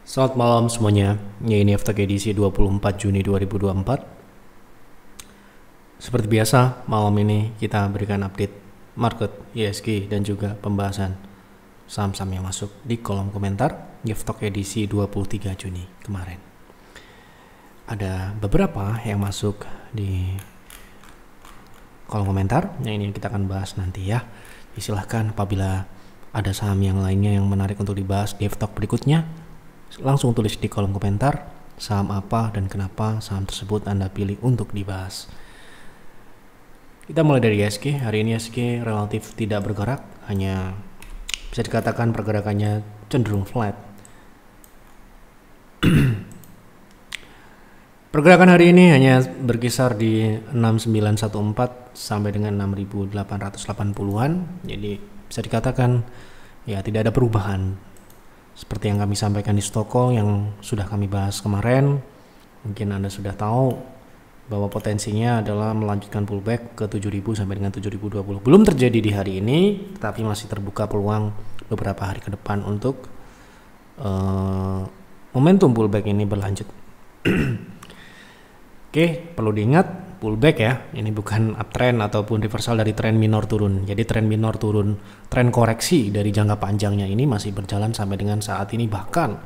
Selamat malam semuanya, ya ini FTK edisi 24 Juni 2024. Seperti biasa, malam ini kita berikan update market, ISG, dan juga pembahasan saham-saham yang masuk di kolom komentar di FTK edisi 23 Juni kemarin. Ada beberapa yang masuk di kolom komentar, yang ini kita akan bahas nanti ya. Silahkan apabila ada saham yang lainnya yang menarik untuk dibahas di FTK berikutnya, langsung tulis di kolom komentar saham apa dan kenapa saham tersebut Anda pilih untuk dibahas. Kita mulai dari ISG. Hari ini ISG relatif tidak bergerak, hanya bisa dikatakan pergerakannya cenderung flat. Pergerakan hari ini hanya berkisar di 6914 sampai dengan 6880-an. Jadi bisa dikatakan ya tidak ada perubahan. Seperti yang kami sampaikan di Stoko yang sudah kami bahas kemarin, mungkin Anda sudah tahu bahwa potensinya adalah melanjutkan pullback ke 7000 sampai dengan 7020. Belum terjadi di hari ini, tetapi masih terbuka peluang beberapa hari ke depan untuk momentum pullback ini berlanjut. Oke, perlu diingat pullback ya, ini bukan uptrend ataupun reversal dari tren minor turun. Jadi tren minor turun, tren koreksi dari jangka panjangnya ini masih berjalan sampai dengan saat ini, bahkan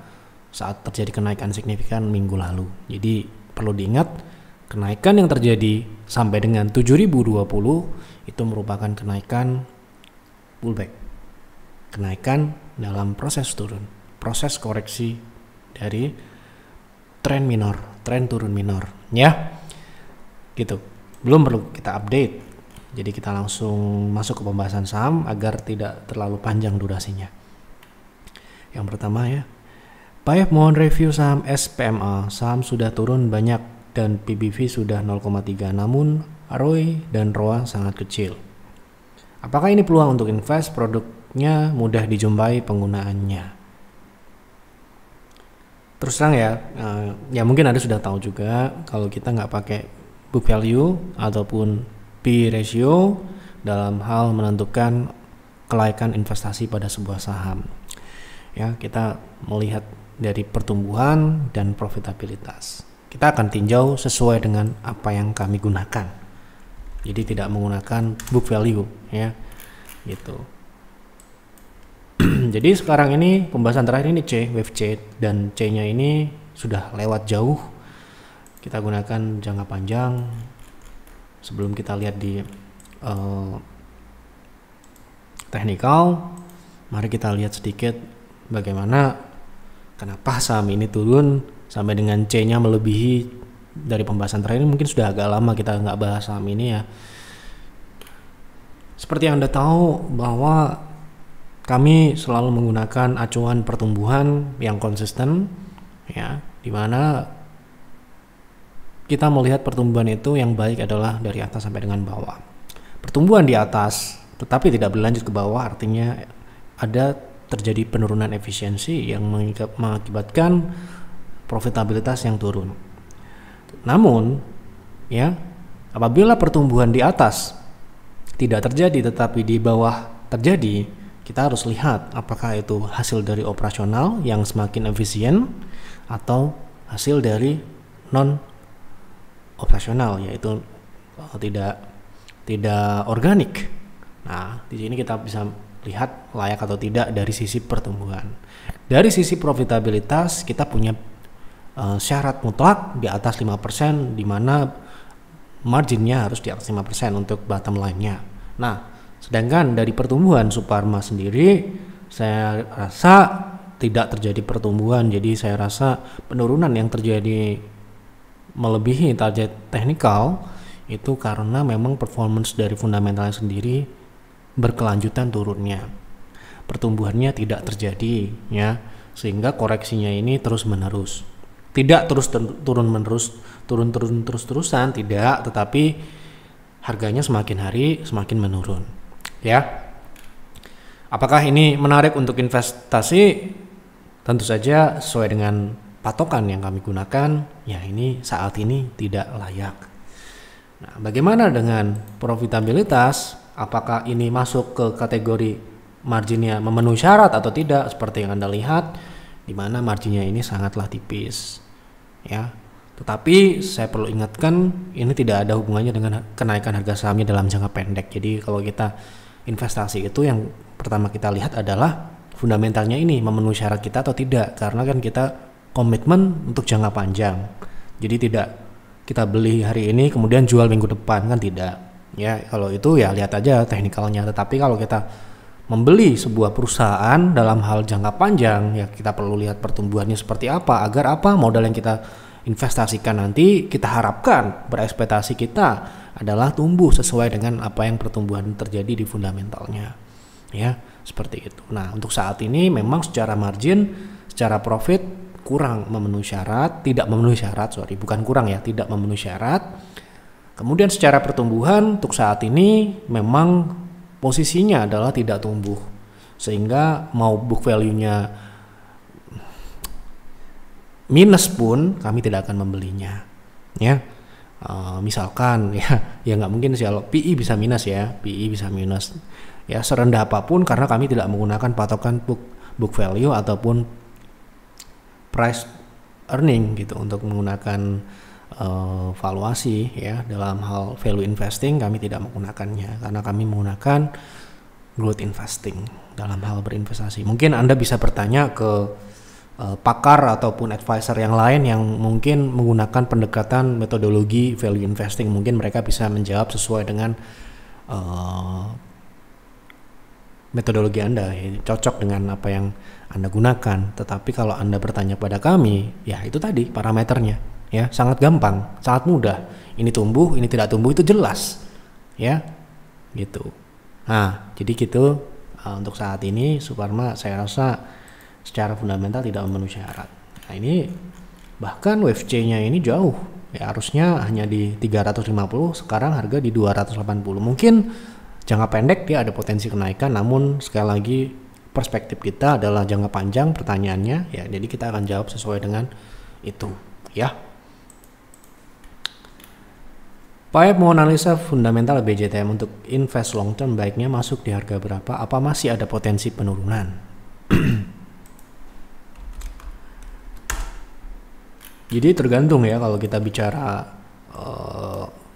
saat terjadi kenaikan signifikan minggu lalu. Jadi perlu diingat, kenaikan yang terjadi sampai dengan 7020 itu merupakan kenaikan pullback. Kenaikan dalam proses turun, proses koreksi dari tren minor, tren turun minor ya. Gitu. Belum perlu kita update. Jadi kita langsung masuk ke pembahasan saham agar tidak terlalu panjang durasinya. Yang pertama ya, Pak, mohon review saham SPMA. Saham sudah turun banyak dan PBV sudah 0,3, namun ROE dan ROA sangat kecil. Apakah ini peluang untuk invest? Produknya mudah dijumpai penggunaannya. Terus terang ya mungkin Anda sudah tahu juga kalau kita nggak pakai book value ataupun P ratio dalam hal menentukan kelaikan investasi pada sebuah saham. Ya, kita melihat dari pertumbuhan dan profitabilitas. Kita akan tinjau sesuai dengan apa yang kami gunakan. Jadi tidak menggunakan book value ya. Gitu. Jadi sekarang ini pembahasan terakhir ini wave C, dan C-nya ini sudah lewat jauh. Kita gunakan jangka panjang. Sebelum kita lihat di technical, mari kita lihat sedikit bagaimana kenapa saham ini turun sampai dengan C-nya melebihi. Dari pembahasan terakhir ini mungkin sudah agak lama kita nggak bahas saham ini ya. Seperti yang Anda tahu bahwa kami selalu menggunakan acuan pertumbuhan yang konsisten ya, dimana kita melihat pertumbuhan itu yang baik adalah dari atas sampai dengan bawah. Pertumbuhan di atas tetapi tidak berlanjut ke bawah artinya ada terjadi penurunan efisiensi yang mengakibatkan profitabilitas yang turun. Namun ya, apabila pertumbuhan di atas tidak terjadi tetapi di bawah terjadi, kita harus lihat apakah itu hasil dari operasional yang semakin efisien atau hasil dari non operasional, yaitu tidak organik. Nah, di sini kita bisa lihat layak atau tidak dari sisi pertumbuhan. Dari sisi profitabilitas kita punya syarat mutlak di atas 5%, di mana marginnya harus di atas 5% untuk bottom line-nya. Nah, sedangkan dari pertumbuhan Suparma sendiri saya rasa tidak terjadi pertumbuhan. Jadi saya rasa penurunan yang terjadi melebihi target teknikal itu karena memang performance dari fundamentalnya sendiri berkelanjutan turunnya. Pertumbuhannya tidak terjadi ya, sehingga koreksinya ini terus menerus. Tidak terus turun menerus, turun terus-terusan tidak, tetapi harganya semakin hari semakin menurun. Ya. Apakah ini menarik untuk investasi? Tentu saja sesuai dengan patokan yang kami gunakan, ya ini saat ini tidak layak. Nah, bagaimana dengan profitabilitas? Apakah ini masuk ke kategori marginnya memenuhi syarat atau tidak? Seperti yang Anda lihat, di mana marginnya ini sangatlah tipis, ya. Tetapi saya perlu ingatkan, ini tidak ada hubungannya dengan kenaikan harga sahamnya dalam jangka pendek. Jadi kalau kita investasi itu yang pertama kita lihat adalah fundamentalnya ini memenuhi syarat kita atau tidak, karena kan kita komitmen untuk jangka panjang. Jadi tidak kita beli hari ini kemudian jual minggu depan, kan tidak. Ya, kalau itu ya lihat aja teknikalnya. Tetapi kalau kita membeli sebuah perusahaan dalam hal jangka panjang, ya kita perlu lihat pertumbuhannya seperti apa, agar apa modal yang kita investasikan nanti kita harapkan, berekspektasi kita adalah tumbuh sesuai dengan apa yang pertumbuhan terjadi di fundamentalnya, ya seperti itu. Nah, untuk saat ini memang secara margin, secara profit kurang memenuhi syarat, tidak memenuhi syarat, bukan kurang ya, tidak memenuhi syarat. Kemudian secara pertumbuhan untuk saat ini memang posisinya adalah tidak tumbuh, sehingga mau book value-nya minus pun kami tidak akan membelinya, ya. Misalkan ya nggak mungkin sih kalau PE bisa minus, ya PE bisa minus ya serendah apapun, karena kami tidak menggunakan patokan book value ataupun price earning gitu untuk menggunakan valuasi, ya. Dalam hal value investing kami tidak menggunakannya, karena kami menggunakan growth investing dalam hal berinvestasi. Mungkin Anda bisa bertanya ke pakar ataupun advisor yang lain yang mungkin menggunakan pendekatan metodologi value investing, mungkin mereka bisa menjawab sesuai dengan metodologi Anda, ya, cocok dengan apa yang Anda gunakan. Tetapi kalau Anda bertanya pada kami, ya itu tadi parameternya, ya sangat gampang, sangat mudah. Ini tumbuh, ini tidak tumbuh, itu jelas, ya gitu. Nah, jadi gitu untuk saat ini Suparma saya rasa secara fundamental tidak memenuhi syarat. Nah, ini bahkan WFC-nya ini jauh, ya harusnya hanya di 350, sekarang harga di 280. Mungkin jangka pendek dia ada potensi kenaikan, namun sekali lagi perspektif kita adalah jangka panjang pertanyaannya, ya jadi kita akan jawab sesuai dengan itu, ya. Pak mau analisa fundamental BJTM untuk invest long term, baiknya masuk di harga berapa? Apa masih ada potensi penurunan? Jadi tergantung ya, kalau kita bicara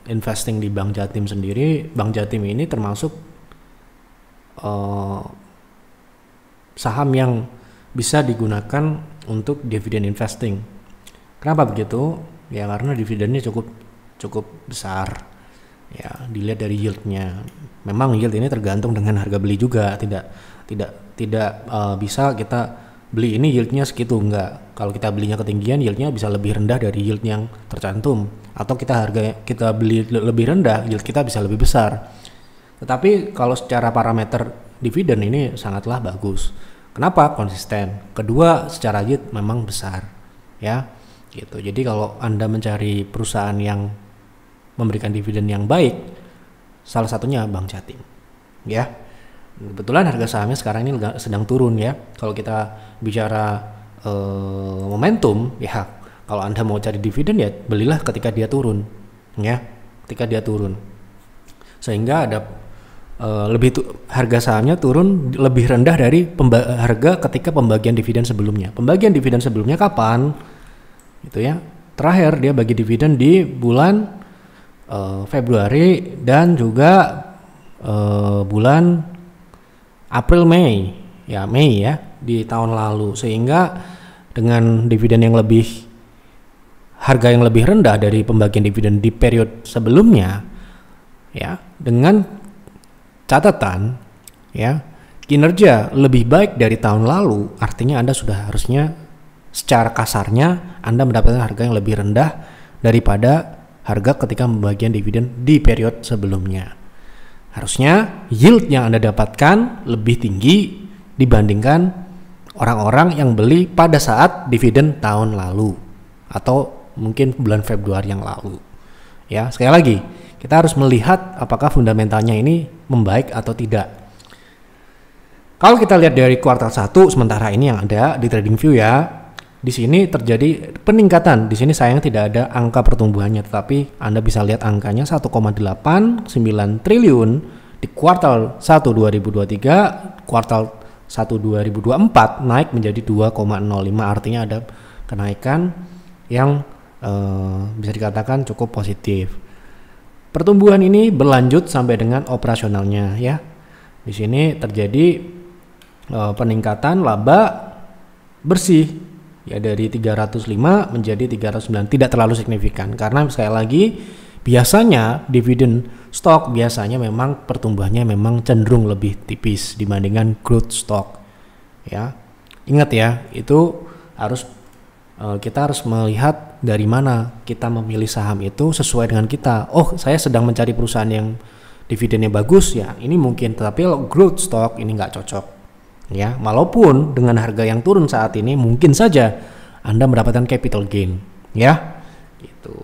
investing di Bank Jatim sendiri, Bank Jatim ini termasuk saham yang bisa digunakan untuk dividen investing. Kenapa begitu? Ya karena dividennya cukup besar. Ya, dilihat dari yieldnya. Memang yield ini tergantung dengan harga beli juga, tidak bisa kita beli ini yieldnya segitu, enggak. Kalau kita belinya ketinggian, yieldnya bisa lebih rendah dari yield yang tercantum, atau kita beli lebih rendah, yield kita bisa lebih besar. Tetapi kalau secara parameter dividen ini sangatlah bagus. Kenapa? Konsisten. Kedua, secara yield memang besar, ya gitu. Jadi kalau Anda mencari perusahaan yang memberikan dividen yang baik, salah satunya Bank Jatim, ya. Kebetulan harga sahamnya sekarang ini sedang turun, ya. Kalau kita bicara momentum, ya kalau Anda mau cari dividen ya belilah ketika dia turun, ya ketika dia turun, sehingga ada harga sahamnya turun lebih rendah dari harga ketika pembagian dividen sebelumnya. Pembagian dividen sebelumnya kapan? Itu ya, terakhir dia bagi dividen di bulan Februari dan juga bulan April Mei ya di tahun lalu, sehingga dengan dividen yang harga yang lebih rendah dari pembagian dividen di periode sebelumnya, ya dengan catatan ya kinerja lebih baik dari tahun lalu, artinya Anda sudah harusnya secara kasarnya Anda mendapatkan harga yang lebih rendah daripada harga ketika pembagian dividen di periode sebelumnya. Harusnya yield yang Anda dapatkan lebih tinggi dibandingkan orang-orang yang beli pada saat dividen tahun lalu atau mungkin bulan Februari yang lalu. Ya, sekali lagi kita harus melihat apakah fundamentalnya ini membaik atau tidak. Kalau kita lihat dari kuartal 1 sementara ini yang ada di TradingView, ya, di sini terjadi peningkatan. Di sini sayang tidak ada angka pertumbuhannya, tetapi Anda bisa lihat angkanya 1,89 triliun di kuartal 1 2023, kuartal 2024 naik menjadi 2,05, artinya ada kenaikan yang bisa dikatakan cukup positif. Pertumbuhan ini berlanjut sampai dengan operasionalnya ya. Di sini terjadi peningkatan laba bersih ya dari 305 menjadi 309, tidak terlalu signifikan karena sekali lagi biasanya dividen stock biasanya memang pertumbuhannya memang cenderung lebih tipis dibandingkan growth stock ya. Ingat ya, itu harus kita harus melihat dari mana kita memilih saham itu sesuai dengan kita. Oh, saya sedang mencari perusahaan yang dividennya bagus ya, ini mungkin, tetapi kalau growth stock ini nggak cocok ya. Walaupun dengan harga yang turun saat ini mungkin saja Anda mendapatkan capital gain ya gitu.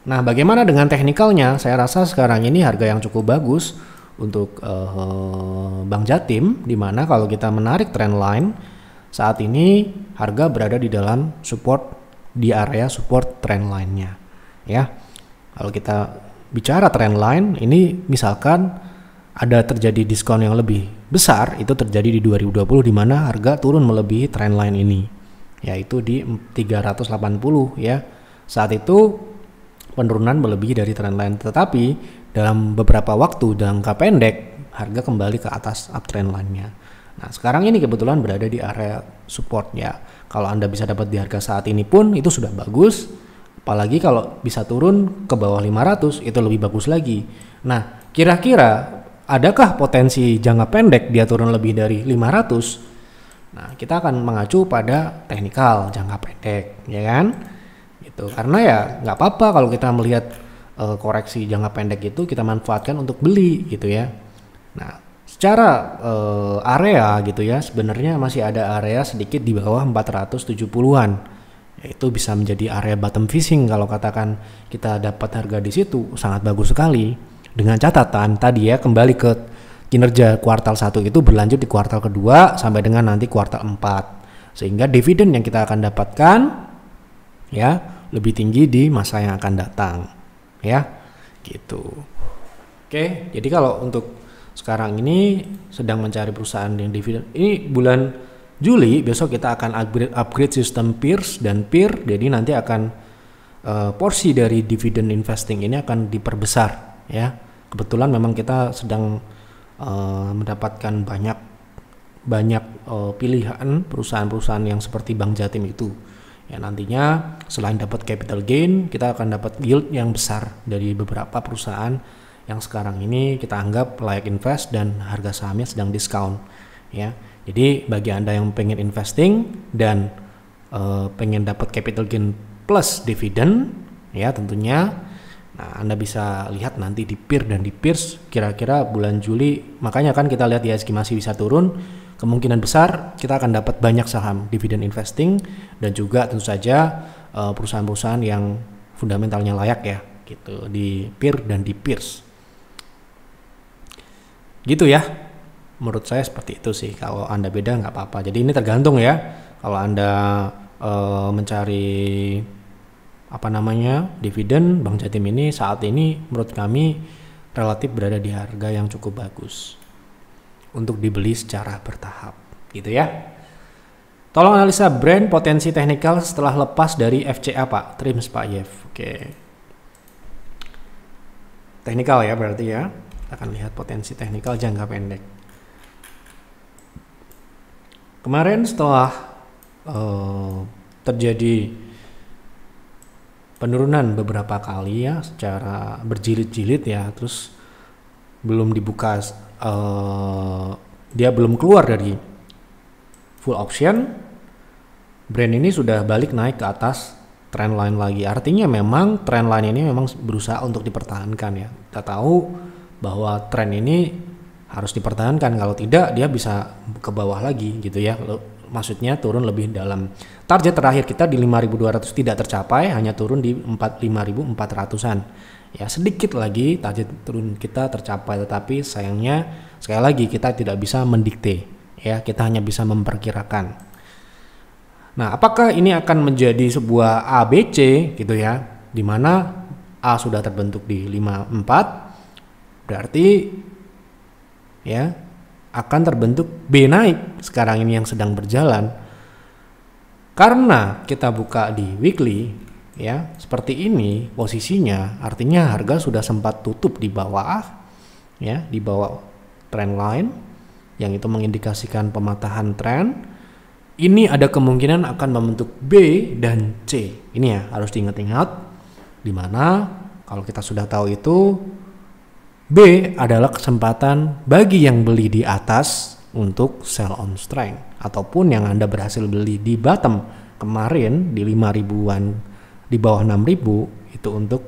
Nah, bagaimana dengan teknikalnya? Saya rasa sekarang ini harga yang cukup bagus untuk Bank Jatim, di mana kalau kita menarik trend line saat ini harga berada di dalam support, di area support trend line-nya ya. Kalau kita bicara trend line ini, misalkan ada terjadi diskon yang lebih besar, itu terjadi di 2020 di mana harga turun melebihi trend line ini, yaitu di 380 ya. Saat itu penurunan melebihi dari trend line, tetapi dalam beberapa waktu jangka pendek harga kembali ke atas uptrend line-nya. Nah, sekarang ini kebetulan berada di area support ya. Kalau Anda bisa dapat di harga saat ini pun itu sudah bagus. Apalagi kalau bisa turun ke bawah 500 itu lebih bagus lagi. Nah, kira-kira adakah potensi jangka pendek dia turun lebih dari 500? Nah, kita akan mengacu pada teknikal jangka pendek, ya kan? Gitu. Karena ya nggak apa-apa kalau kita melihat koreksi jangka pendek itu kita manfaatkan untuk beli gitu ya. Nah, secara area gitu ya, sebenarnya masih ada area sedikit di bawah 470-an. Yaitu bisa menjadi area bottom fishing kalau katakan kita dapat harga di situ, sangat bagus sekali. Dengan catatan tadi ya, kembali ke kinerja kuartal 1 itu berlanjut di kuartal kedua sampai dengan nanti kuartal 4. Sehingga dividen yang kita akan dapatkan ya lebih tinggi di masa yang akan datang. Ya. Gitu. Oke, jadi kalau untuk sekarang ini sedang mencari perusahaan yang dividen. Ini bulan Juli, besok kita akan upgrade sistem Peers dan Peer. Jadi nanti akan porsi dari dividen investing ini akan diperbesar ya. Kebetulan memang kita sedang mendapatkan banyak pilihan perusahaan-perusahaan yang seperti Bank Jatim itu. Ya, nantinya selain dapat capital gain, kita akan dapat yield yang besar dari beberapa perusahaan yang sekarang ini kita anggap layak invest dan harga sahamnya sedang diskon ya. Jadi bagi Anda yang pengen investing dan pengen dapat capital gain plus dividen ya tentunya, nah Anda bisa lihat nanti di Peer dan di Peers kira-kira bulan Juli. Makanya kan kita lihat IHSG masih bisa turun, kemungkinan besar kita akan dapat banyak saham dividen investing dan juga tentu saja perusahaan-perusahaan yang fundamentalnya layak ya gitu di Peer dan di Peers. Gitu ya, menurut saya seperti itu sih. Kalau Anda beda nggak apa-apa. Jadi ini tergantung ya. Kalau Anda mencari dividen, Bank Jatim ini saat ini menurut kami relatif berada di harga yang cukup bagus untuk dibeli secara bertahap, gitu ya. Tolong analisa brand potensi teknikal setelah lepas dari FCA Pak, TRIMS Pak Yev. Oke. Teknikal ya berarti ya. Kita akan lihat potensi teknikal jangka pendek. Kemarin setelah terjadi penurunan beberapa kali ya secara berjilid-jilid ya, terus belum dibuka, dia belum keluar dari full option, brand ini sudah balik naik ke atas trend line lagi. Artinya memang trend line ini memang berusaha untuk dipertahankan ya. Kita tahu bahwa tren ini harus dipertahankan, kalau tidak dia bisa ke bawah lagi gitu ya. Maksudnya turun lebih dalam. Target terakhir kita di 5.200 tidak tercapai, hanya turun di 5.400-an. Ya, sedikit lagi target turun kita tercapai, tetapi sayangnya sekali lagi kita tidak bisa mendikte ya, kita hanya bisa memperkirakan. Nah, apakah ini akan menjadi sebuah ABC gitu ya, di mana A sudah terbentuk di 54, berarti ya akan terbentuk B naik sekarang ini yang sedang berjalan. Karena kita buka di weekly ya, seperti ini posisinya, artinya harga sudah sempat tutup di bawah ya, di bawah trend line yang itu mengindikasikan pematahan tren. Ini ada kemungkinan akan membentuk B dan C. Ini ya harus diingat-ingat, dimana kalau kita sudah tahu itu B adalah kesempatan bagi yang beli di atas untuk sell on strength, ataupun yang Anda berhasil beli di bottom kemarin di 5.000-an, di bawah 6.000, itu untuk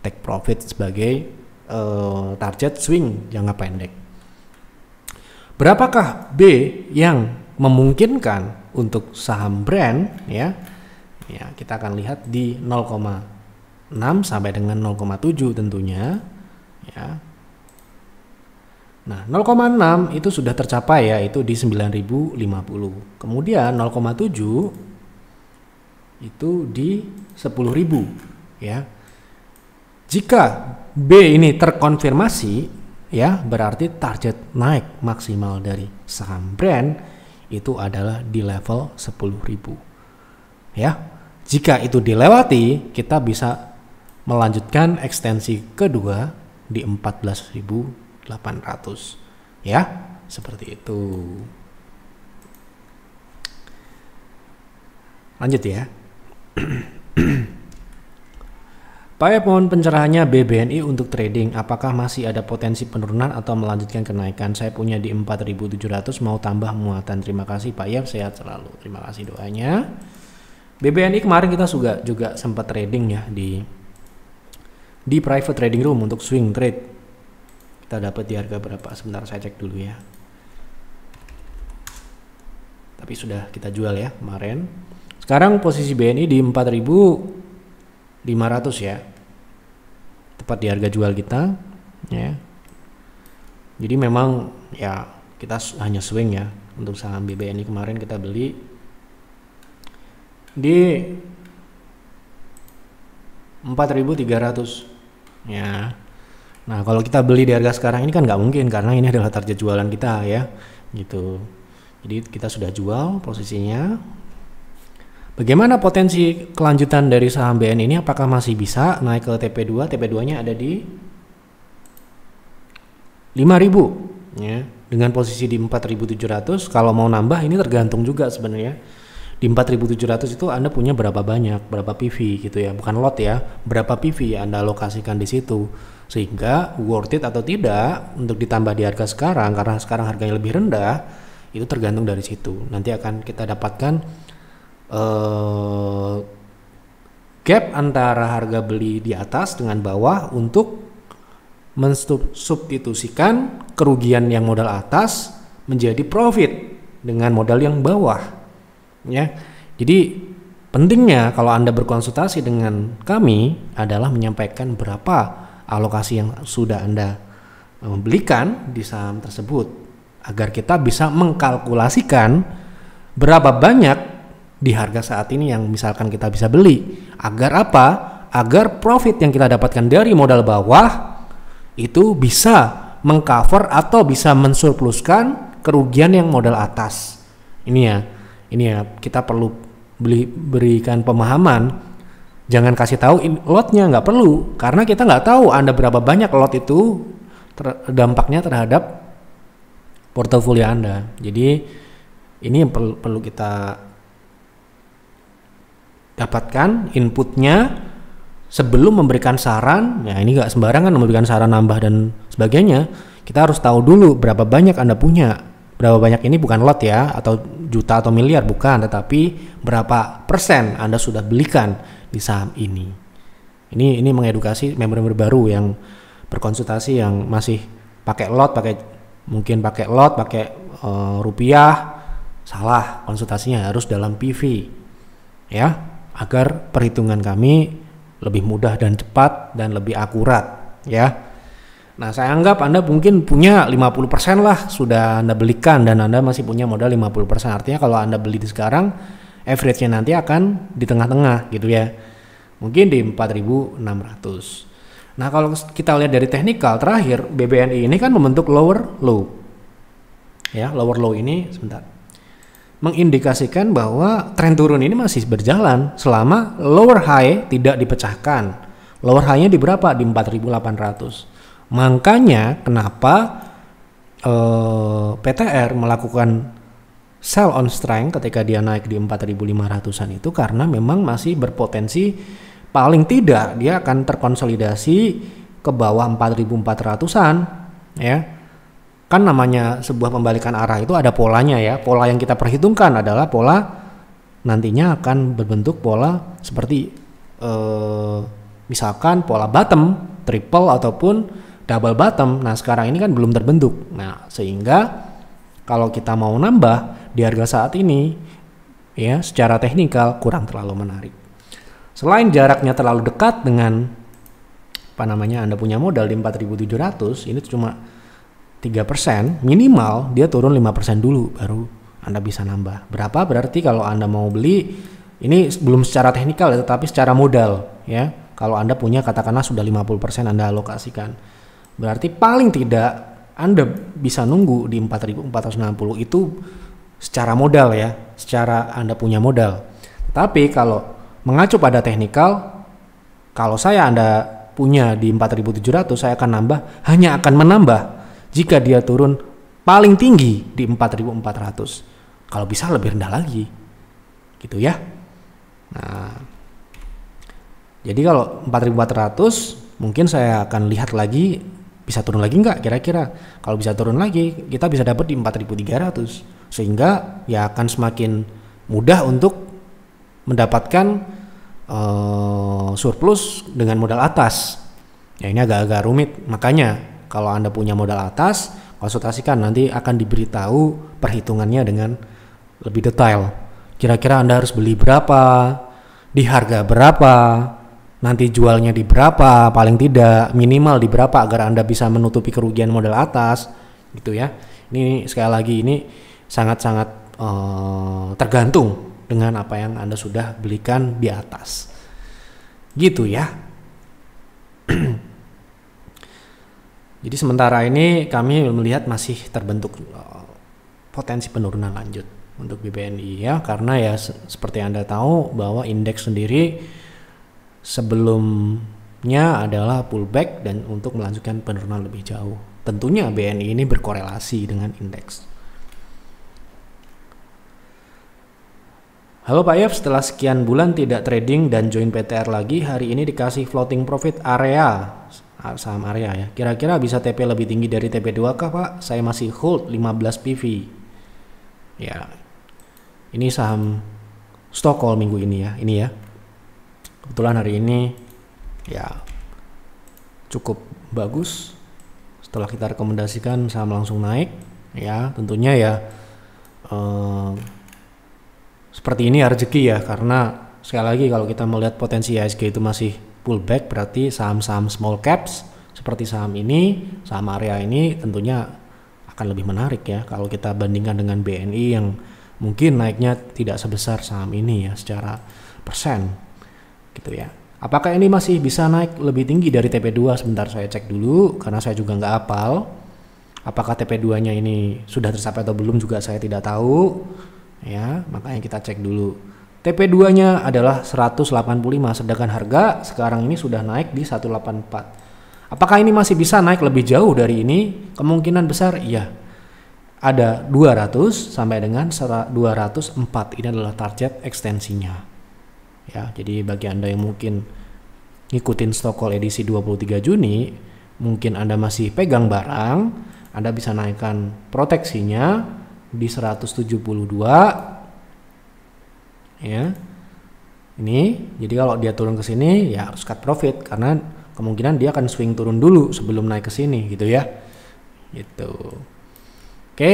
take profit sebagai target swing jangka pendek. Berapakah B yang memungkinkan untuk saham brand ya? Ya, kita akan lihat di 0,6 sampai dengan 0,7 tentunya ya. Nah, 0,6 itu sudah tercapai ya, itu di 9.050. Kemudian 0,7 itu di 10.000 ya. Jika B ini terkonfirmasi ya, berarti target naik maksimal dari saham brand itu adalah di level 10.000 ya. Jika itu dilewati, kita bisa melanjutkan ekstensi kedua di 14.800 ya, seperti itu. Lanjut ya. Pak, mohon pencerahannya BBNI untuk trading, apakah masih ada potensi penurunan atau melanjutkan kenaikan? Saya punya di 4.700, mau tambah muatan. Terima kasih Pak Yap, sehat selalu. Terima kasih doanya. BBNI kemarin kita juga sempat trading ya di private trading room untuk swing trade. Kita dapat di harga berapa? Sebentar saya cek dulu ya. Tapi sudah kita jual ya kemarin. Sekarang posisi BNI di 4.500 ya. Tepat di harga jual kita ya. Jadi memang ya kita hanya swing ya. Untuk saham BBNI kemarin kita beli di 4.300 ya. Nah, kalau kita beli di harga sekarang ini kan nggak mungkin, karena ini adalah target jualan kita ya, gitu. Jadi kita sudah jual posisinya. Bagaimana potensi kelanjutan dari saham BN ini? Apakah masih bisa naik ke TP2? TP2-nya ada di 5.000 ya. Dengan posisi di 4.700, kalau mau nambah ini tergantung juga sebenarnya. Di 4.700 itu Anda punya berapa banyak, berapa PV gitu ya, bukan lot ya, berapa PV Anda alokasikan di situ, sehingga worth it atau tidak untuk ditambah di harga sekarang, karena sekarang harganya lebih rendah, itu tergantung dari situ. Nanti akan kita dapatkan gap antara harga beli di atas dengan bawah untuk mensubstitusikan kerugian yang modal atas menjadi profit dengan modal yang bawah. Ya, jadi pentingnya kalau Anda berkonsultasi dengan kami adalah menyampaikan berapa alokasi yang sudah Anda belikan di saham tersebut, agar kita bisa mengkalkulasikan berapa banyak di harga saat ini yang misalkan kita bisa beli. Agar apa? Agar profit yang kita dapatkan dari modal bawah itu bisa mengcover atau bisa mensurpluskan kerugian yang modal atas. Ini ya kita perlu berikan pemahaman. Jangan kasih tahu lotnya, nggak perlu, karena kita nggak tahu Anda berapa banyak lot itu dampaknya terhadap portofolio Anda. Jadi ini yang perlu kita dapatkan inputnya sebelum memberikan saran. Ya, ini nggak sembarangan memberikan saran nambah dan sebagainya. Kita harus tahu dulu berapa banyak Anda punya. Berapa banyak ini bukan lot ya, atau juta atau miliar, bukan, tetapi berapa persen Anda sudah belikan di saham ini. Ini mengedukasi member-member baru yang berkonsultasi yang masih pakai lot, mungkin pakai lot, pakai rupiah. Salah, konsultasinya harus dalam PV ya, agar perhitungan kami lebih mudah dan cepat dan lebih akurat ya. Nah, saya anggap Anda mungkin punya 50% lah sudah Anda belikan, dan Anda masih punya modal 50%. Artinya kalau Anda beli di sekarang, average-nya nanti akan di tengah-tengah gitu ya. Mungkin di 4.600. Nah, kalau kita lihat dari teknikal terakhir, BBNI ini kan membentuk lower low. ya, lower low ini sebentar, mengindikasikan bahwa tren turun ini masih berjalan selama lower high tidak dipecahkan. Lower high-nya di berapa? Di 4.800. Makanya kenapa PTR melakukan sell on strength ketika dia naik di 4.500-an itu karena memang masih berpotensi paling tidak dia akan terkonsolidasi ke bawah 4.400-an, ya. Kan namanya sebuah pembalikan arah itu ada polanya, ya. Pola yang kita perhitungkan adalah pola nantinya akan berbentuk pola seperti misalkan pola bottom, triple ataupun double bottom. Nah, sekarang ini kan belum terbentuk. Nah, sehingga kalau kita mau nambah di harga saat ini, ya, secara teknikal kurang terlalu menarik. Selain jaraknya terlalu dekat dengan Anda punya modal di 4.700, ini cuma 3%, minimal dia turun 5% dulu baru Anda bisa nambah. Berapa? Berarti kalau Anda mau beli, ini belum secara teknikal ya, tetapi secara modal, ya. Kalau Anda punya katakanlah sudah 50% Anda alokasikan. Berarti paling tidak Anda bisa nunggu di 4.460 itu secara modal, ya, secara Anda punya modal. Tapi kalau mengacu pada teknikal, kalau Anda punya di 4.700, saya akan hanya akan menambah jika dia turun paling tinggi di 4.400. Kalau bisa lebih rendah lagi. Gitu ya. Nah, jadi kalau 4.400 mungkin saya akan lihat lagi bisa turun lagi nggak kira-kira. Kalau bisa turun lagi, kita bisa dapat di 4.300. Sehingga ya akan semakin mudah untuk mendapatkan surplus dengan modal atas. Ya, ini agak-agak rumit. Makanya kalau Anda punya modal atas, konsultasikan, nanti akan diberitahu perhitungannya dengan lebih detail. Kira-kira Anda harus beli berapa, di harga berapa, nanti jualnya di berapa, paling tidak minimal di berapa agar Anda bisa menutupi kerugian modal atas, gitu ya. Ini sekali lagi ini sangat-sangat tergantung dengan apa yang Anda sudah belikan di atas. Gitu ya. Jadi sementara ini kami melihat masih terbentuk potensi penurunan lanjut untuk BBNI, ya, karena ya seperti Anda tahu bahwa indeks sendiri sebelumnya adalah pullback dan untuk melanjutkan penurunan lebih jauh. Tentunya BNI ini berkorelasi dengan indeks. Halo Pak Yef, setelah sekian bulan tidak trading dan join PTR lagi, hari ini dikasih floating profit area, saham area ya. Kira-kira bisa TP lebih tinggi dari TP2 kah Pak? Saya masih hold 15 PV. Ya, ini saham Stockholm minggu ini ya, Kebetulan hari ini ya cukup bagus. Setelah kita rekomendasikan saham langsung naik, ya tentunya ya seperti ini ya rezeki ya, karena sekali lagi kalau kita melihat potensi IHSG itu masih pullback, berarti saham-saham small caps seperti saham ini, saham area ini tentunya akan lebih menarik ya kalau kita bandingkan dengan BNI yang mungkin naiknya tidak sebesar saham ini ya secara persen gitu ya. Apakah ini masih bisa naik lebih tinggi dari TP2? Sebentar saya cek dulu karena saya juga nggak hafal. Apakah TP2-nya ini sudah tercapai atau belum juga saya tidak tahu. Ya, makanya kita cek dulu. TP2-nya adalah 185, sedangkan harga sekarang ini sudah naik di 184. Apakah ini masih bisa naik lebih jauh dari ini? Kemungkinan besar iya. Ada 200 sampai dengan 204. Ini adalah target ekstensinya. Ya, jadi bagi Anda yang mungkin ngikutin Stockholm edisi 23 Juni, mungkin Anda masih pegang barang, Anda bisa naikkan proteksinya di 172 ya. Ini jadi kalau dia turun ke sini ya harus cut profit karena kemungkinan dia akan swing turun dulu sebelum naik ke sini gitu ya. Gitu. Oke.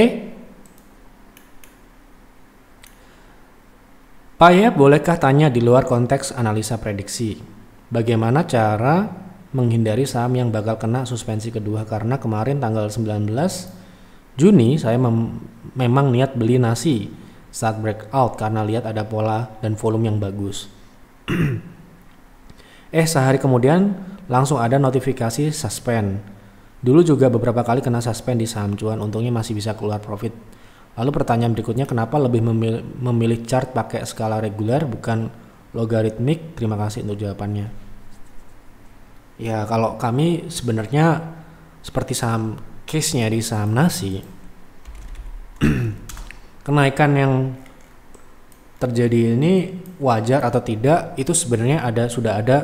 Pak ya, bolehkah tanya di luar konteks analisa prediksi? Bagaimana cara menghindari saham yang bakal kena suspensi kedua? Karena kemarin tanggal 19 Juni saya memang niat beli nasi saat breakout karena lihat ada pola dan volume yang bagus. Sehari kemudian langsung ada notifikasi suspend. Dulu juga beberapa kali kena suspend di saham cuan, untungnya masih bisa keluar profit. Lalu pertanyaan berikutnya, kenapa lebih memilih chart pakai skala reguler bukan logaritmik? Terima kasih untuk jawabannya. Ya kalau kami sebenarnya seperti saham case-nya di saham nasi, kenaikan yang terjadi ini wajar atau tidak itu sebenarnya sudah ada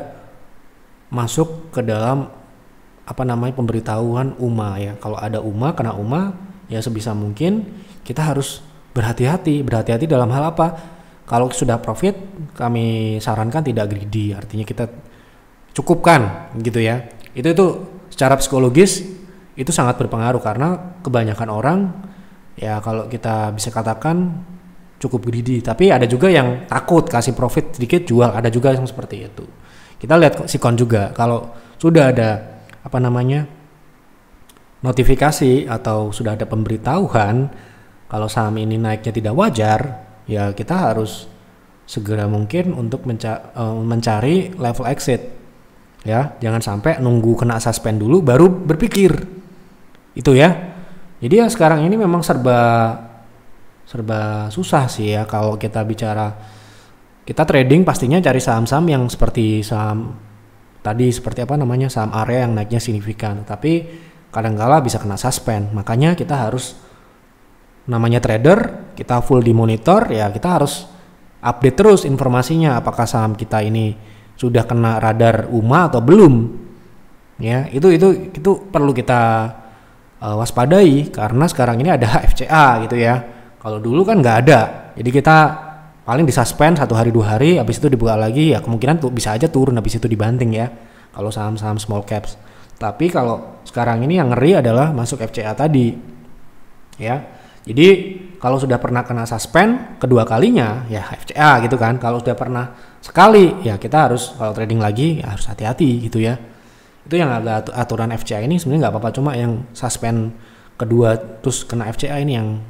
masuk ke dalam pemberitahuan UMA ya. Kalau ada UMA, kena UMA, ya sebisa mungkin kita harus berhati-hati dalam hal apa? Kalau sudah profit, kami sarankan tidak greedy, artinya kita cukupkan gitu ya. Itu secara psikologis itu sangat berpengaruh karena kebanyakan orang ya kalau kita bisa katakan cukup greedy, tapi ada juga yang takut kasih profit sedikit jual, ada juga yang seperti itu. Kita lihat sikon juga, kalau sudah ada notifikasi atau sudah ada pemberitahuan kalau saham ini naiknya tidak wajar, ya kita harus segera mungkin untuk mencari level exit ya, jangan sampai nunggu kena suspend dulu baru berpikir itu ya. Jadi ya sekarang ini memang serba susah sih ya kalau kita bicara, kita trading pastinya cari saham-saham yang seperti saham tadi, seperti saham area yang naiknya signifikan, tapi kadang-kala bisa kena suspend. Makanya kita harus, namanya trader, kita full dimonitor ya, kita harus update terus informasinya, apakah saham kita ini sudah kena radar UMA atau belum ya. Itu perlu kita waspadai karena sekarang ini ada FCA gitu ya. Kalau dulu kan nggak ada, jadi kita paling disuspend 1 hari 2 hari, habis itu dibuka lagi ya, kemungkinan bisa aja turun habis itu dibanting ya kalau saham-saham small caps. Tapi kalau sekarang ini yang ngeri adalah masuk FCA tadi ya. Jadi kalau sudah pernah kena suspend kedua kalinya ya FCA gitu kan. Kalau sudah pernah sekali ya kita harus, kalau trading lagi ya harus hati-hati gitu ya. Itu yang ada aturan FCA ini sebenarnya nggak apa-apa, cuma yang suspend kedua terus kena FCA ini yang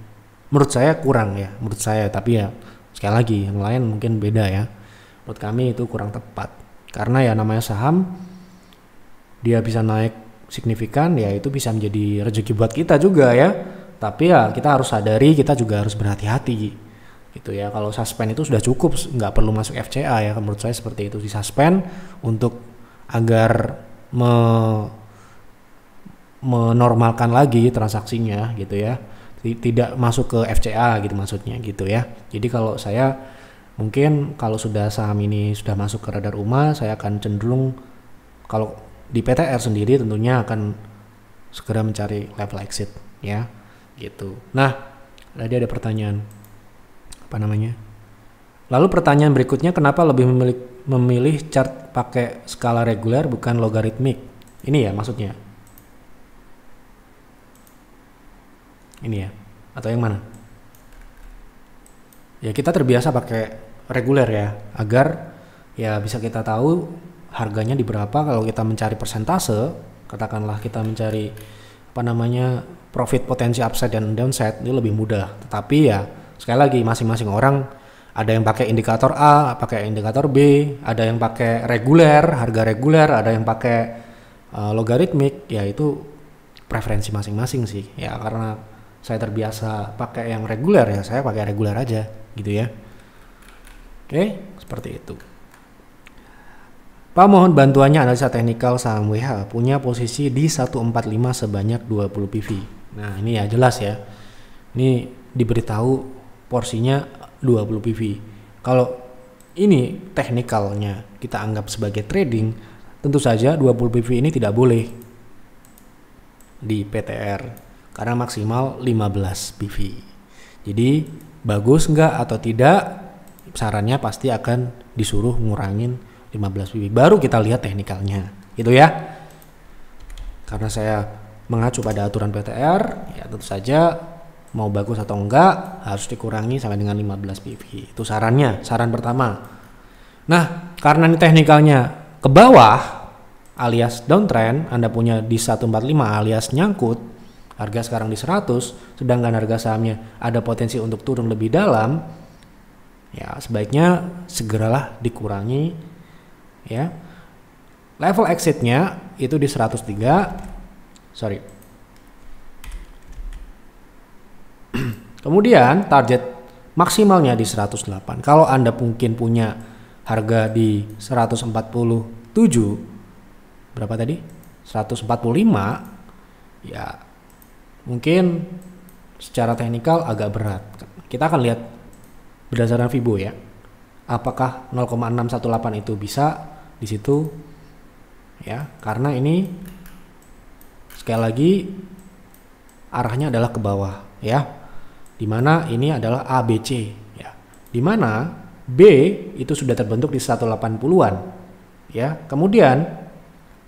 menurut saya kurang ya, menurut saya. Tapi ya sekali lagi yang lain mungkin beda ya. Menurut kami itu kurang tepat karena ya namanya saham, dia bisa naik signifikan ya itu bisa menjadi rezeki buat kita juga ya. Tapi ya kita harus sadari, kita juga harus berhati-hati gitu ya. Kalau suspend itu sudah cukup, nggak perlu masuk FCA ya. Menurut saya seperti itu, di suspend untuk agar menormalkan lagi transaksinya gitu ya, tidak masuk ke FCA gitu maksudnya gitu ya. Jadi kalau saya mungkin kalau sudah saham ini sudah masuk ke radar UMA, saya akan cenderung kalau di PTR sendiri tentunya akan segera mencari level exit ya gitu. Nah, tadi ada pertanyaan lalu pertanyaan berikutnya, kenapa lebih memilih chart pakai skala reguler bukan logaritmik? Ini ya maksudnya, ini ya atau yang mana? Ya kita terbiasa pakai reguler ya, agar ya bisa kita tahu harganya di berapa. Kalau kita mencari persentase, katakanlah kita mencari profit potensi upside dan downside, ini lebih mudah. Tetapi ya sekali lagi masing-masing orang, ada yang pakai indikator A, pakai indikator B, ada yang pakai reguler, harga reguler, ada yang pakai logaritmik, ya itu preferensi masing-masing sih ya. Karena saya terbiasa pakai yang reguler ya, saya pakai reguler aja gitu ya. Oke, seperti itu. Pak, mohon bantuannya analisa teknikal saham WH punya posisi di 145 sebanyak 20 PV. Nah ini ya jelas ya, ini diberitahu porsinya 20 PV. Kalau ini teknikalnya kita anggap sebagai trading, tentu saja 20 PV ini tidak boleh di PTR karena maksimal 15 PV. Jadi bagus nggak atau tidak, sarannya pasti akan disuruh ngurangin 15 PV, baru kita lihat teknikalnya gitu ya. Karena saya mengacu pada aturan PTR ya, tentu saja mau bagus atau enggak harus dikurangi sampai dengan 15 PV. Itu sarannya, saran pertama. Nah, karena ini teknikalnya ke bawah alias downtrend, Anda punya di 145 alias nyangkut, harga sekarang di 100, sedangkan harga sahamnya ada potensi untuk turun lebih dalam, ya sebaiknya segeralah dikurangi ya. Level exitnya itu di 103 sorry. Kemudian target maksimalnya di 108. Kalau Anda mungkin punya harga di 147, berapa tadi? 145, ya mungkin secara teknikal agak berat. Kita akan lihat berdasarkan Fibo ya. Apakah 0,618 itu bisa di situ ya? Karena ini sekali lagi arahnya adalah ke bawah ya. Dimana ini adalah ABC ya. Dimana B itu sudah terbentuk di 180-an ya. Kemudian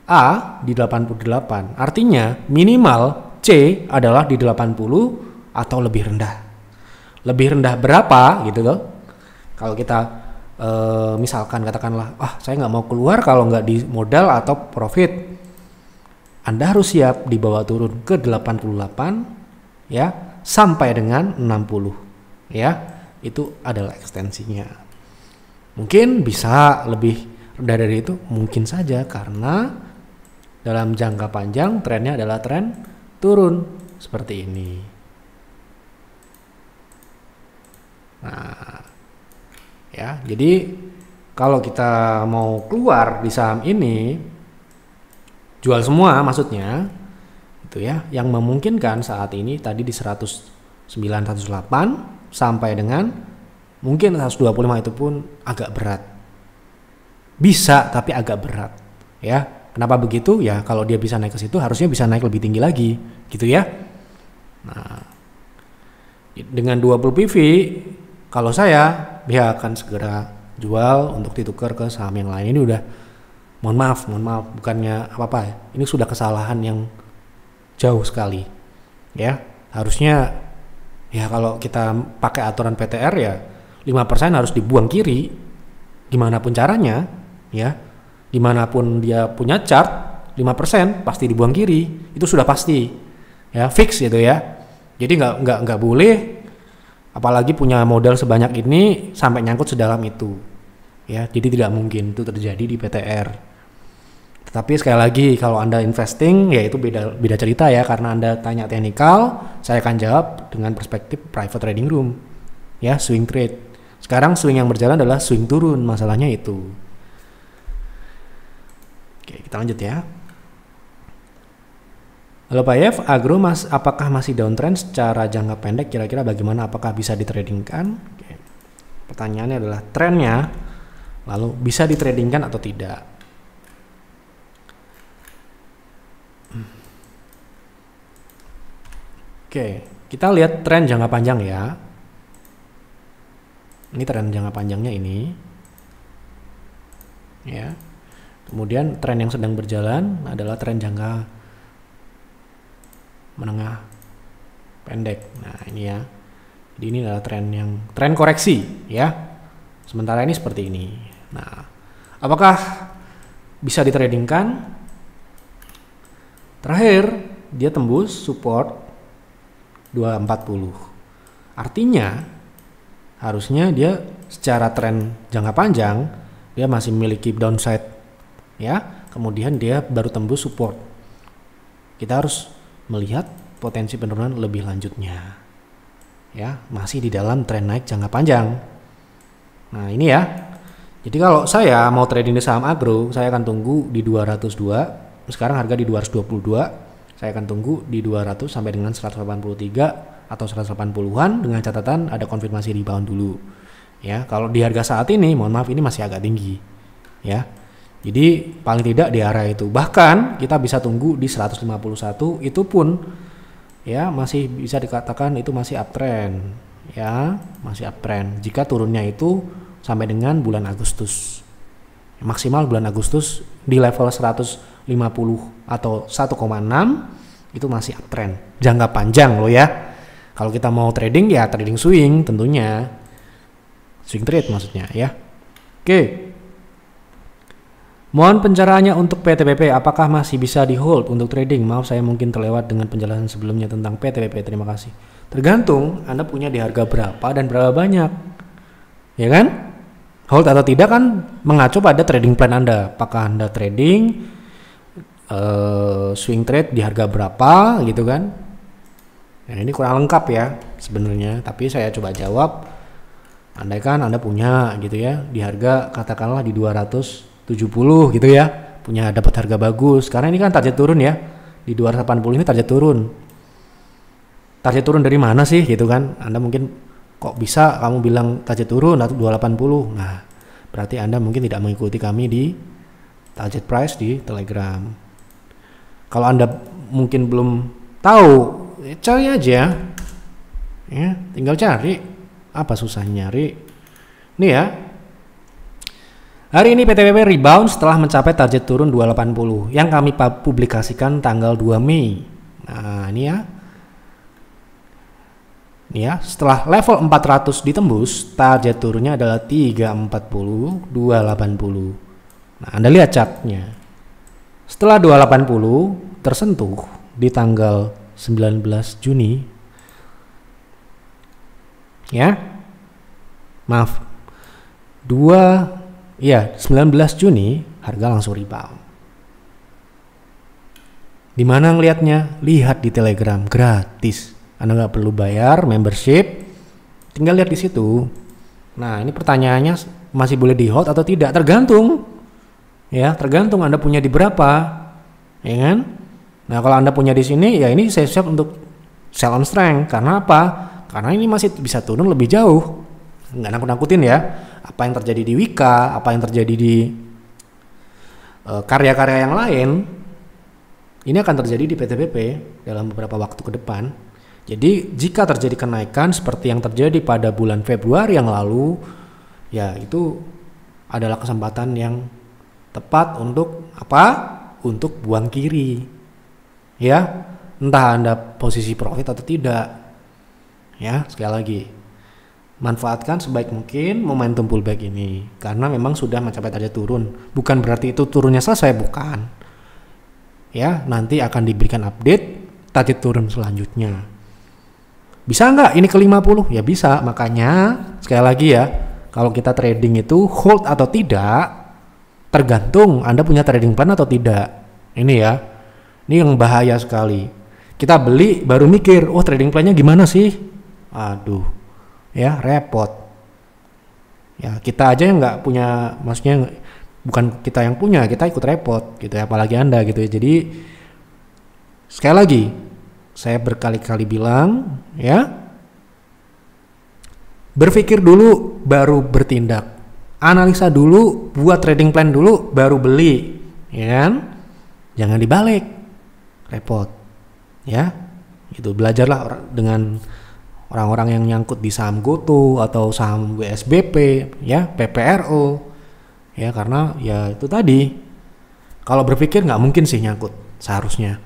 A di 88. Artinya minimal C adalah di 80 atau lebih rendah. Lebih rendah berapa gitu loh. Kalau kita misalkan katakanlah, saya nggak mau keluar kalau nggak di modal atau profit. Anda harus siap dibawa turun ke 88 ya. Sampai dengan 60 ya, itu adalah ekstensinya. Mungkin bisa lebih rendah dari itu, mungkin saja, karena dalam jangka panjang trennya adalah tren turun seperti ini. Nah ya, jadi kalau kita mau keluar di saham ini, jual semua maksudnya itu ya, yang memungkinkan saat ini tadi di 109, 108 sampai dengan mungkin 125 itu pun agak berat. Bisa tapi agak berat ya. Kenapa begitu? Ya kalau dia bisa naik ke situ harusnya bisa naik lebih tinggi lagi gitu ya. Nah, dengan 20 PV kalau saya dia akan segera jual untuk ditukar ke saham yang lain. Ini udah mohon maaf bukannya apa-apa ya. Ini sudah kesalahan yang jauh sekali ya. Harusnya ya kalau kita pakai aturan PTR ya 5% harus dibuang kiri gimana pun caranya ya. Dimanapun dia punya chart 5% pasti dibuang kiri, itu sudah pasti ya, fix gitu ya. Jadi nggak boleh apalagi punya modal sebanyak ini sampai nyangkut sedalam itu ya. Jadi tidak mungkin itu terjadi di PTR. Tapi sekali lagi kalau Anda investing ya itu beda cerita ya, karena Anda tanya teknikal, saya akan jawab dengan perspektif private trading room ya, swing trade. Sekarang swing yang berjalan adalah swing turun, masalahnya itu. Oke, kita lanjut ya. Halo Pak Yev, agro apakah masih downtrend secara jangka pendek, kira-kira bagaimana, apakah bisa ditradingkan? Oke. Pertanyaannya adalah trennya, lalu bisa ditradingkan atau tidak? Oke, kita lihat tren jangka panjang ya. Ini tren jangka panjangnya ini. Ya. Kemudian tren yang sedang berjalan adalah tren jangka menengah pendek. Nah, ini ya. Jadi ini adalah tren koreksi ya. Sementara ini seperti ini. Nah, apakah bisa ditradingkan? Terakhir dia tembus support 240. Artinya harusnya dia secara tren jangka panjang dia masih memiliki downside ya. Kemudian dia baru tembus support. Kita harus melihat potensi penurunan lebih lanjutnya. Ya, masih di dalam tren naik jangka panjang. Nah, ini ya. Jadi kalau saya mau trading di saham agro, saya akan tunggu di 202. Sekarang harga di 222. Saya akan tunggu di 200 sampai dengan 183 atau 180-an dengan catatan ada konfirmasi rebound dulu. Ya, kalau di harga saat ini, mohon maaf ini masih agak tinggi. Ya. Jadi paling tidak di area itu. Bahkan kita bisa tunggu di 151, itu pun ya masih bisa dikatakan itu masih uptrend. Ya, masih uptrend. Jika turunnya itu sampai dengan bulan Agustus. Maksimal bulan Agustus di level 150 atau 1,6 itu masih uptrend jangka panjang loh ya. Kalau kita mau trading ya trading swing tentunya, swing trade maksudnya ya. Oke, mohon pencerahannya untuk PTPP, apakah masih bisa di hold untuk trading? Maaf saya mungkin terlewat dengan penjelasan sebelumnya tentang PTPP, terima kasih. Tergantung Anda punya di harga berapa dan berapa banyak, ya kan? Hold atau tidak kan mengacu pada trading plan Anda. Apakah Anda trading swing trade di harga berapa gitu kan. Nah, ini kurang lengkap ya sebenarnya, tapi saya coba jawab. Andaikan Anda punya gitu ya di harga katakanlah di 270 gitu ya, punya dapat harga bagus. Karena ini kan target turun ya. Di 280 ini target turun. Target turun dari mana sih gitu kan? Anda mungkin kok bisa kamu bilang target turun atau 280. Nah, berarti Anda mungkin tidak mengikuti kami di target price di Telegram. Kalau Anda mungkin belum tahu, ya cari aja. Ya, tinggal cari. Apa susahnya nyari? Nih ya. Hari ini PTBP rebound setelah mencapai target turun 280 yang kami publikasikan tanggal 2 Mei. Nah, ini ya. Nih ya, setelah level 400 ditembus, target turunnya adalah 340, 280. Nah, Anda lihat chartnya. Setelah 280 tersentuh di tanggal 19 Juni. Ya. Maaf. 19 Juni harga langsung rebound. Di mana ngelihatnya? Lihat di Telegram gratis. Anda nggak perlu bayar membership, tinggal lihat di situ. Nah, ini pertanyaannya masih boleh di hold atau tidak? Tergantung. Ya, tergantung Anda punya di berapa. Ya kan? Nah, kalau Anda punya di sini, ya ini saya siap untuk sell on strength. Karena apa? Karena ini masih bisa turun lebih jauh. Nggak nakut-nakutin ya. Apa yang terjadi di Wika, apa yang terjadi di karya-karya yang lain, ini akan terjadi di PTBP dalam beberapa waktu ke depan. Jadi jika terjadi kenaikan seperti yang terjadi pada bulan Februari yang lalu, ya itu adalah kesempatan yang tepat untuk apa? Untuk buang kiri. Ya, entah Anda posisi profit atau tidak. Ya, sekali lagi, manfaatkan sebaik mungkin momentum pullback ini karena memang sudah mencapai target turun. Bukan berarti itu turunnya selesai, bukan. Ya, nanti akan diberikan update target turun selanjutnya. Bisa nggak ini ke 50? Ya bisa, makanya sekali lagi ya, kalau kita trading itu hold atau tidak tergantung Anda punya trading plan atau tidak. Ini ya, ini yang bahaya sekali. Kita beli baru mikir, oh trading plannya gimana sih? Aduh, ya repot. Ya kita aja yang nggak punya, maksudnya bukan kita yang punya, kita ikut repot gitu ya, apalagi Anda gitu ya. Jadi sekali lagi saya berkali-kali bilang ya, berpikir dulu baru bertindak, analisa dulu, buat trading plan dulu baru beli, ya kan? Jangan dibalik, repot ya. Gitu, belajarlah dengan orang-orang yang nyangkut di saham GoTo atau saham WSBP ya, PPRO ya, karena ya itu tadi, kalau berpikir nggak mungkin sih nyangkut seharusnya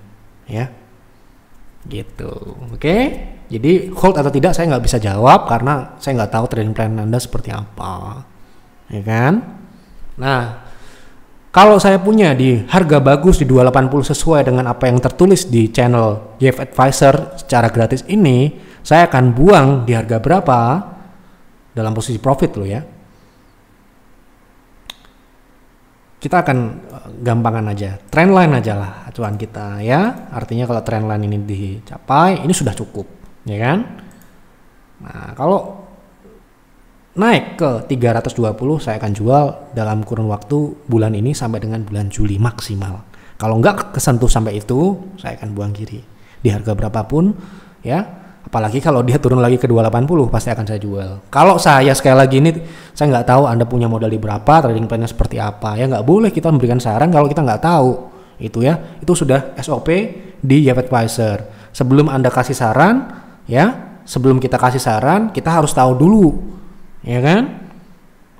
ya gitu. Oke, jadi hold atau tidak saya nggak bisa jawab karena saya nggak tahu trading plan Anda seperti apa ya kan. Nah, kalau saya punya di harga bagus di 280 sesuai dengan apa yang tertulis di channel Jeff Advisor secara gratis ini, saya akan buang di harga berapa dalam posisi profit loh ya. Kita akan gampangan aja, trendline aja lah acuan kita ya. Artinya kalau trendline ini dicapai, ini sudah cukup, ya kan? Nah, kalau naik ke 320 saya akan jual dalam kurun waktu bulan ini sampai dengan bulan Juli maksimal. Kalau nggak kesentuh sampai itu, saya akan buang kiri di harga berapapun ya. Apalagi kalau dia turun lagi ke 280 pasti akan saya jual. Kalau saya sekali lagi ini, saya nggak tahu Anda punya modal di berapa, trading plan-nya seperti apa ya, nggak boleh kita memberikan saran kalau kita nggak tahu itu ya. Itu sudah SOP di Jeff Advisor. Sebelum Anda kasih saran ya, sebelum kita kasih saran kita harus tahu dulu ya kan,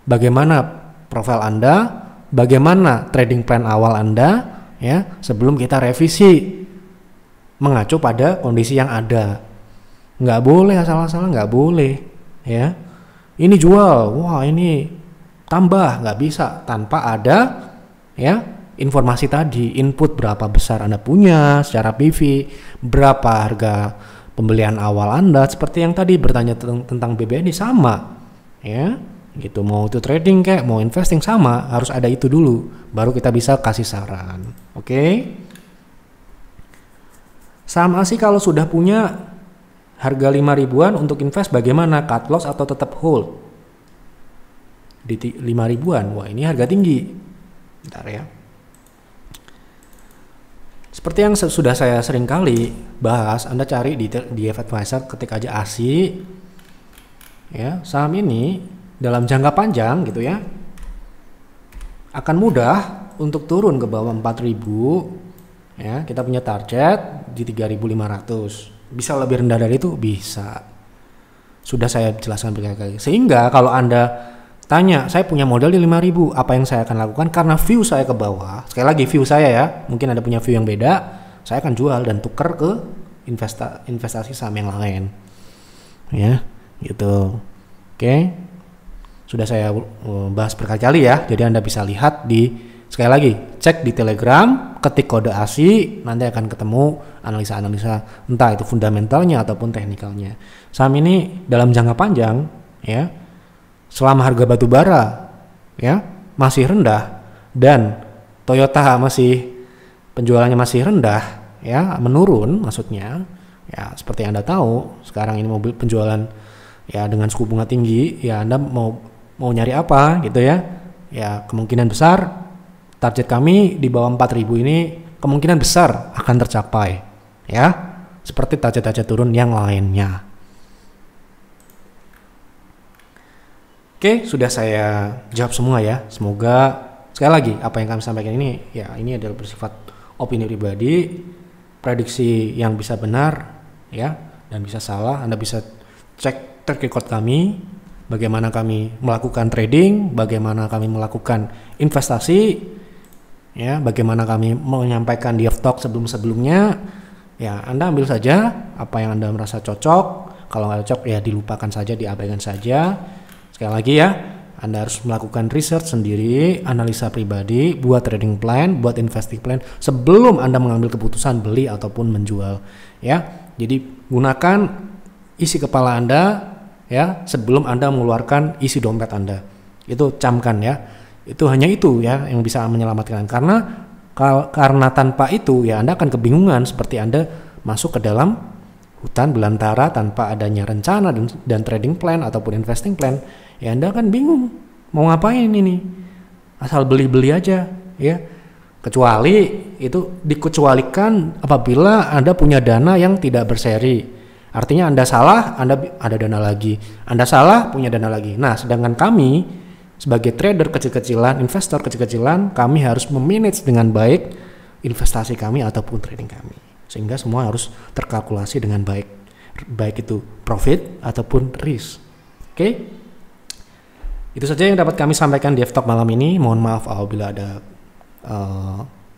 bagaimana profil Anda, bagaimana trading plan awal Anda ya, sebelum kita revisi mengacu pada kondisi yang ada. Nggak boleh asal-asalan, nggak boleh ya. Ini jual, wah ini tambah, nggak bisa tanpa ada ya informasi tadi, input berapa besar Anda punya secara PV, berapa harga pembelian awal Anda, seperti yang tadi bertanya tentang BBNI sama ya gitu. Mau itu trading kayak mau investing sama, harus ada itu dulu baru kita bisa kasih saran. Oke. Saham ASI kalau sudah punya harga 5 ribuan untuk invest bagaimana? Cut loss atau tetap hold? Di 5 ribuan, wah ini harga tinggi. Bentar ya. Seperti yang sudah saya sering kali bahas, Anda cari di Advisor, ketik aja ASI. Ya, saham ini dalam jangka panjang gitu ya, akan mudah untuk turun ke bawah 4.000. Ya, kita punya target di 3.500. Bisa lebih rendah dari itu? Bisa. Sudah saya jelaskan berkali-kali. Sehingga kalau Anda tanya, saya punya modal di 5.000, apa yang saya akan lakukan? Karena view saya ke bawah, sekali lagi view saya ya, mungkin ada punya view yang beda, saya akan jual dan tukar ke investasi saham yang lain. Ya, gitu. Oke. Sudah saya bahas berkali-kali ya, jadi Anda bisa lihat sekali lagi, cek di Telegram, ketik kode ASI, nanti akan ketemu analisa-analisa entah itu fundamentalnya ataupun teknikalnya. Saham ini dalam jangka panjang ya, selama harga batu bara ya masih rendah dan Toyota penjualannya masih rendah ya, menurun maksudnya. Ya, seperti Anda tahu, sekarang ini mobil penjualan ya dengan suku bunga tinggi, ya Anda mau nyari apa gitu ya. Ya, kemungkinan besar target kami di bawah 4.000 ini kemungkinan besar akan tercapai ya, seperti target-target turun yang lainnya. Oke, sudah saya jawab semua ya. Semoga sekali lagi apa yang kami sampaikan ini ya, ini adalah bersifat opini pribadi, prediksi yang bisa benar ya dan bisa salah. Anda bisa cek track record kami, bagaimana kami melakukan trading, bagaimana kami melakukan investasi, ya, bagaimana kami menyampaikan di talk sebelum-sebelumnya. Ya, Anda ambil saja apa yang Anda merasa cocok. Kalau nggak cocok ya dilupakan saja, diabaikan saja. Sekali lagi ya, Anda harus melakukan research sendiri, analisa pribadi, buat trading plan, buat investing plan sebelum Anda mengambil keputusan beli ataupun menjual. Ya, jadi gunakan isi kepala Anda ya sebelum Anda mengeluarkan isi dompet Anda. Itu camkan ya. Itu hanya itu ya yang bisa menyelamatkan, karena tanpa itu ya Anda akan kebingungan seperti Anda masuk ke dalam hutan belantara tanpa adanya rencana dan trading plan ataupun investing plan. Ya Anda akan bingung mau ngapain ini, asal beli-beli aja ya. Kecuali itu dikecualikan apabila Anda punya dana yang tidak berseri. Artinya Anda salah, Anda ada dana lagi. Anda salah, punya dana lagi. Nah, sedangkan kami sebagai trader kecil-kecilan, investor kecil-kecilan, kami harus memanage dengan baik investasi kami ataupun trading kami. Sehingga semua harus terkalkulasi dengan baik. Baik itu profit ataupun risk. Oke? Itu saja yang dapat kami sampaikan di F-Talk malam ini. Mohon maaf apabila ada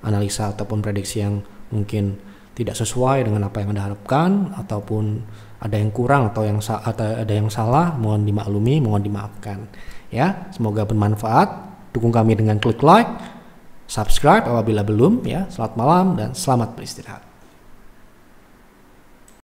analisa ataupun prediksi yang mungkin tidak sesuai dengan apa yang Anda harapkan, ataupun ada yang kurang atau ada yang salah, mohon dimaklumi, mohon dimaafkan. Ya, semoga bermanfaat. Dukung kami dengan klik like, subscribe apabila belum ya. Selamat malam dan selamat beristirahat.